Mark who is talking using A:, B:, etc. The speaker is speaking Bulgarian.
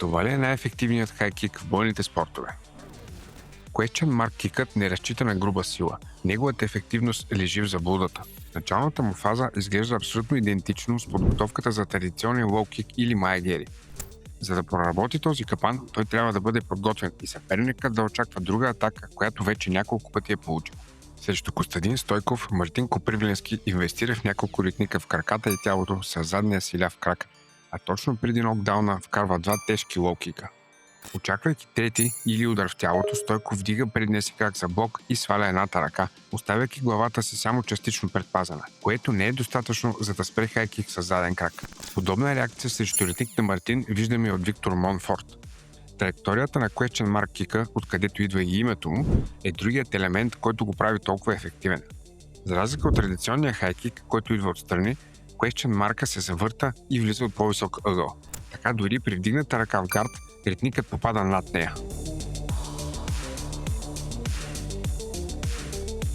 A: Това ли е най-ефективният хайкик в бойните спортове? Question mark кикът не разчита на груба сила. Неговата ефективност лежи в заблудата. Началната му фаза изглежда абсолютно идентично с подготовката за традиционен лоу-кик или маегери. За да проработи този капан, той трябва да бъде подготвен и съперникът да очаква друга атака, която вече няколко пъти е получил. Срещу Костадин Стойков, Мартин Копривленски инвестира в няколко ритника в краката и тялото с задния си ляв крак, а точно преди нокдауна вкарва два тежки лоу-кика. Очаквайки трети или удар в тялото, Стойков вдига предния си крак за блок и сваля едната ръка, оставяйки главата си само частично предпазена, което не е достатъчно, за да спре хайкик с заден крак. Подобна реакция срещу ритник на Мартин виждаме и от Виктор Монфорт. Траекторията на question mark кика, откъдето идва и името му, е другият елемент, който го прави толкова ефективен. За разлика от традиционния хайкик, който идва отстрани, question mark се завърта и влиза от по-висок ъгъл. Така дори при вдигната ръка в гард, ритникът попада над нея.